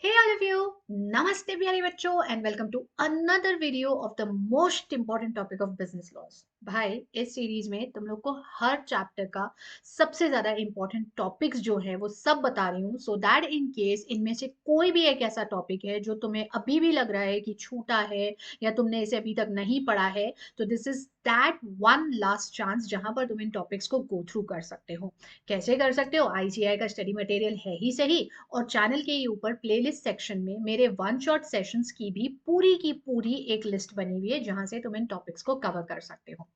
Hey all of you, नमस्ते प्यारे बच्चों and welcome to another video of the most important topic of business laws. भाई इस series में तुम लोग को हर चैप्टर का सबसे ज्यादा इंपॉर्टेंट टॉपिक्स जो है वो सब बता रही हूँ, सो दैट इन केस इनमें से कोई भी एक ऐसा टॉपिक है जो तुम्हें अभी भी लग रहा है कि छूटा है या तुमने इसे अभी तक नहीं पढ़ा है, तो this is that one last chance जहां पर तुम इन टॉपिक्स को गो थ्रू कर सकते हो। कैसे कर सकते हो? आईजीआई का स्टडी मटेरियल है ही सही, और चैनल के ऊपर प्लेलिस्ट सेक्शन में मेरे वन शॉट सेशंस की पूरी एक लिस्ट बनी हुई है जहां से तुम इन टॉपिक्स को कवर कर सकते हो।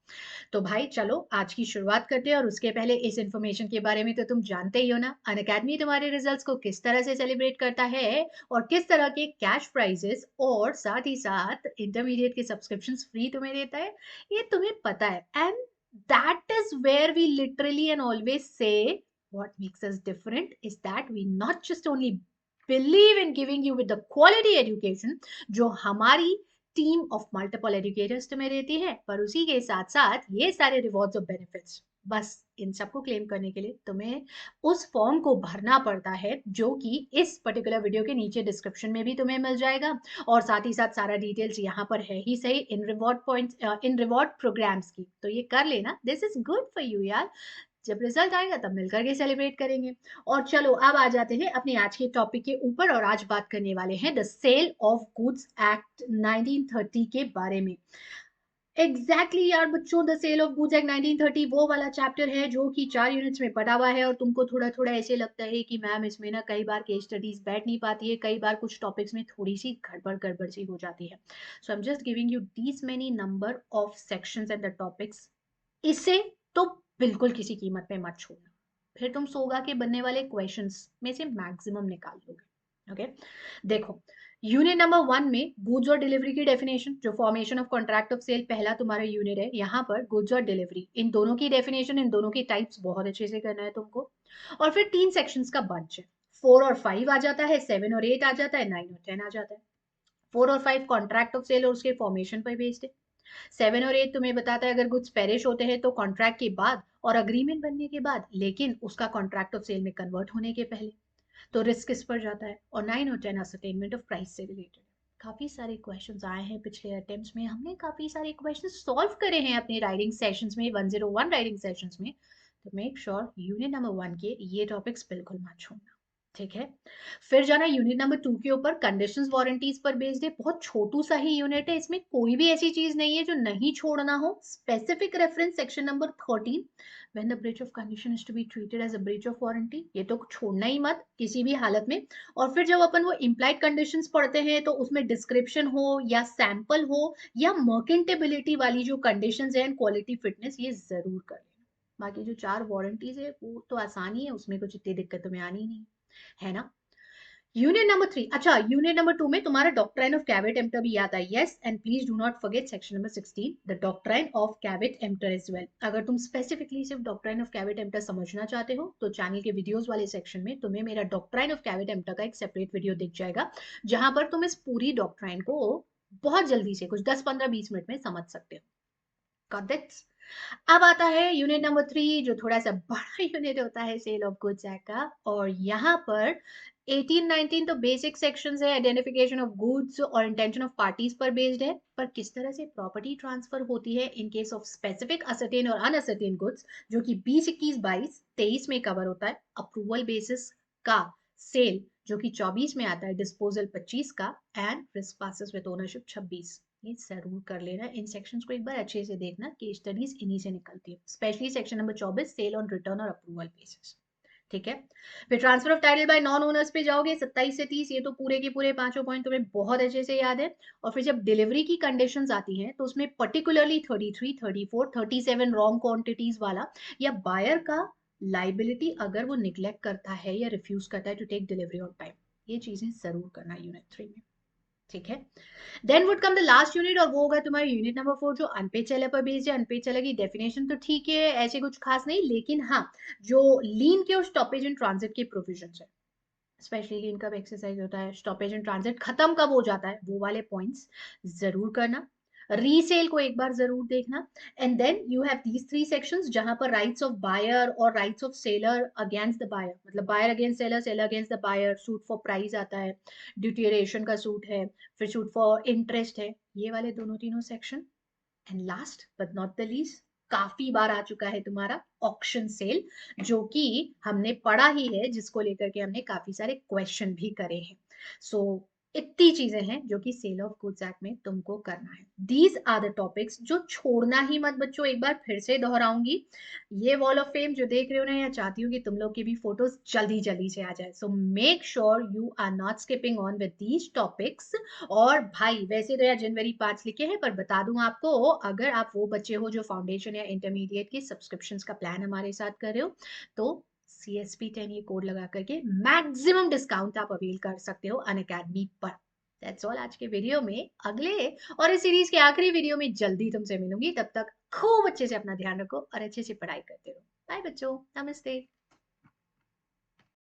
तो भाई चलो आज की शुरुआत करते हैं, और उसके पहले इस इंफॉर्मेशन के बारे में तो तुम जानते ही हो ना, अनअकैडमी तुम्हारे रिजल्ट्स को किस तरह से सेलिब्रेट करता है और किस तरह के कैश प्राइजेस और साथ ही साथ इंटरमीडिएट के सब्सक्रिप्शन फ्री तुम्हें देता है, ये तुम्हें पता है। And that is where we literally and always say what makes us different is that we not just only believe in giving you with the quality education जो हमारी टीम ऑफ मल्टीपल एजुकेटर्स तुम्हें देती है, पर उसी के साथ साथ ये सारे रिवॉर्ड्स और बेनिफिट्स, बस इन सबको क्लेम करने के लिए तुम्हें उस फॉर्म को भरना पड़ता है जो कि इस पर्टिकुलर वीडियो के नीचे डिस्क्रिप्शन में भी तुम्हें मिल जाएगा, और साथ ही साथ सारा डिटेल्स यहाँ पर है ही सही इन रिवॉर्ड पॉइंट्स, इन रिवॉर्ड प्रोग्राम्स की। तो ये कर लेना, this is good for you यार। जब रिजल्ट आएगा तब मिलकर के सेलिब्रेट करेंगे। और चलो अब आ जाते हैं अपने आज के टॉपिक के ऊपर, और आज बात करने वाले हैं the sale of goods act 1930 के बारे में। एग्जैक्टली यार बच्चों, the sale of goods act 1930 वो वाला चैप्टर है जो कि 4 यूनिट्स में पढ़ा हुआ है, और तुमको थोड़ा थोड़ा ऐसे लगता है कि मैम इसमें ना कई बार केस स्टडीज बैठ नहीं पाती है, कई बार कुछ टॉपिक्स में थोड़ी सी गड़बड़ गड़बड़ सी हो जाती है। So I am just giving you these many number of sections and the topics. इसे तो बिल्कुल किसी कीमत पे मत छोड़ना, फिर तुम सोगा के बनने वाले क्वेश्चंस में से मैक्सिमम निकाल लोगे। ओके, देखो यूनिट नंबर 1 में गुड्स और डिलीवरी की डेफिनेशन, जो formation of contract of sale पहला तुम्हारा यूनिट है, यहाँ पर गुड्स और डिलीवरी इन दोनों की डेफिनेशन, इन दोनों की टाइप्स बहुत अच्छे से करना है तुमको। और फिर 3 सेक्शंस का बंच है, 4 और 5 आ जाता है, 7 और 8 आ जाता है, 9 और 10 आ जाता है। 4 और 5 कॉन्ट्रैक्ट ऑफ सेल और उसके फॉर्मेशन पर बेस्ड है। 7 और 8 तुम्हें बताता है अगर गुड्स पेरिश होते हैं तो कॉन्ट्रैक्ट के बाद और अग्रीमेंट बनने के बाद, लेकिन उसका कॉन्ट्रैक्ट ऑफ सेल में कन्वर्ट होने के पहले, तो रिस्क किस पर जाता है। और 9 और 10 असरटेनमेंट ऑफ प्राइस से रिलेटेड। काफी सारे क्वेश्चंस आए हैं पिछले अटेम्प्ट्स में, हमने काफी सारे क्वेश्चंस सॉल्व करे हैं अपने राइटिंग सेशंस में, 101 राइटिंग सेशंस में। तो मेक श्योर यूनिट नंबर 1 के ये टॉपिक्स बिल्कुल मत छोड़ना, ठीक है। फिर जाना यूनिट नंबर 2 के ऊपर, कंडीशंस वारंटीज पर बेस्ड है, बहुत छोटू सा ही यूनिट है, इसमें कोई भी ऐसी चीज नहीं है जो नहीं छोड़ना हो। Specific reference section number 13, when the breach of condition is to be treated as a breach of warranty, ये तो छोड़ना ही मत किसी भी हालत में। और फिर जब अपन वो इम्प्लाइड कंडीशंस पढ़ते हैं तो उसमें डिस्क्रिप्शन हो या सैंपल हो या मर्केंटेबिलिटी वाली जो कंडीशंस है एंड क्वालिटी फिटनेस, ये जरूर कर लेना। बाकी जो 4 वारंटीज है वो तो आसानी है, उसमें कुछ इतनी दिक्कत तुम्हें आनी नहीं है ना। यूनिट नंबर 3, अच्छा यूनिट नंबर 2 में तुम्हारा डॉक्ट्राइन ऑफ कैविट एम्प्टर भी याद है। Yes, and please do not forget section number 16, the doctrine of caveat emptor as well. अगर तुम स्पेसिफिकली सिर्फ डॉक्ट्राइन ऑफ कैविट एम्प्टर समझना चाहते हो तो चैनल के वीडियोस वाले सेक्शन में तुम्हें मेरा डॉक्ट्राइन ऑफ कैविट एम्प्टर का एक सेपरेट वीडियो दिख जाएगा, जहां पर तुम इस पूरी डॉक्ट्राइन को बहुत जल्दी से कुछ 10-15-20 मिनट में समझ सकते हो। Got it? अब आता है यूनिट नंबर 3, जो थोड़ा सा बड़ा यूनिट होता है सेल ऑफ गुड्स एक्ट का, और यहाँ पर 18-19 तो बेसिक सेक्शंस है, आइडेंटिफिकेशन ऑफ गुड्स और इंटेंशन ऑफ पार्टीज पर बेस्ड है, पर किस तरह से प्रॉपर्टी ट्रांसफर होती है in case of specific ascertain और अनअसर्टेन गुड्स, जो कि 20, 21, 22, 23 में कवर होता है। अप्रूवल बेसिस का सेल जो कि 24 में आता है, डिस्पोजल 25 का, and risk passes with ownership 26। ये जरूर कर लेना, इन सेक्शंस को एक बार अच्छे से देखना, केस स्टडीज इन्हीं से निकलती है, specially section number 24 sale on return और अप्रूवल बेसिस, ठीक है। फिर transfer of title by non owners पे जाओगे 27 से 30, ये तो पूरे के पूरे पांचों पॉइंट तुम्हें बहुत अच्छे से याद है। और फिर जब डिलीवरी की कंडीशंस आती हैं तो उसमें पर्टिकुलरली 33, 34, 37 रॉन्ग क्वांटिटीज वाला, या बायर का लाइबिलिटी अगर वो निग्लेक्ट करता है या रिफ्यूज करता है to take delivery on time, ये चीजें जरूर करना यूनिट 3 में, ठीक है। Then would come the last unit, और वो होगा तुम्हारा यूनिट नंबर 4, जो अनपेड सेलर पर बेस्ड है। अनपेड सेलर की डेफिनेशन तो ठीक है, ऐसे कुछ खास नहीं, लेकिन हाँ जो लीन के और स्टॉपेज इन ट्रांजिट के प्रोविजंस है, स्पेशली लीन कब एक्सरसाइज होता है, स्टॉपेज इन ट्रांजिट खत्म कब हो जाता है, वो वाले पॉइंट्स जरूर करना। रीसेल को एक बार जरूर देखना। And then you have these three sections जहां पर राइट्स ऑफ बायर और rights of seller against the buyer, मतलब buyer against seller, seller against the buyer, suit for price आता है, ड्यूटिएशन का सूट है, फिर सूट फॉर इंटरेस्ट है, ये वाले दोनों तीनों section. And last but not the least, काफी बार आ चुका है तुम्हारा ऑक्शन सेल, जो कि हमने पढ़ा ही है, जिसको लेकर के हमने काफी सारे क्वेश्चन भी करे हैं। सो इतनी चीजें हैं जो कि सेल ऑफ गुड्स एक्ट में तुमको करना है। दीज आर द टॉपिक्स जो छोड़ना ही मत बच्चों। एक बार फिर से दोहराऊंगी, ये वॉल ऑफ फेम जो देख रहे हो ना, या चाहती हूँ कि तुम लोग की भी फोटोज जल्दी जल्दी से आ जाए। So make sure you are not skipping on with these topics. और भाई वैसे तो यार जनवरी 5 लिखे हैं, पर बता दूं आपको, अगर आप वो बच्चे हो जो फाउंडेशन या इंटरमीडिएट की सब्सक्रिप्शन का प्लान हमारे साथ कर रहे हो, तो CSP10 ये कोड लगा करके मैक्सिमम डिस्काउंट आप अवेल कर सकते हो अनअकैडमी पर। दैट्स ऑल आज के वीडियो में। अगले और इस सीरीज के आखिरी वीडियो में जल्दी तुमसे मिलूंगी। तब तक खूब अच्छे से अपना ध्यान रखो और अच्छे से पढ़ाई करते रहो। बाय बच्चों, नमस्ते।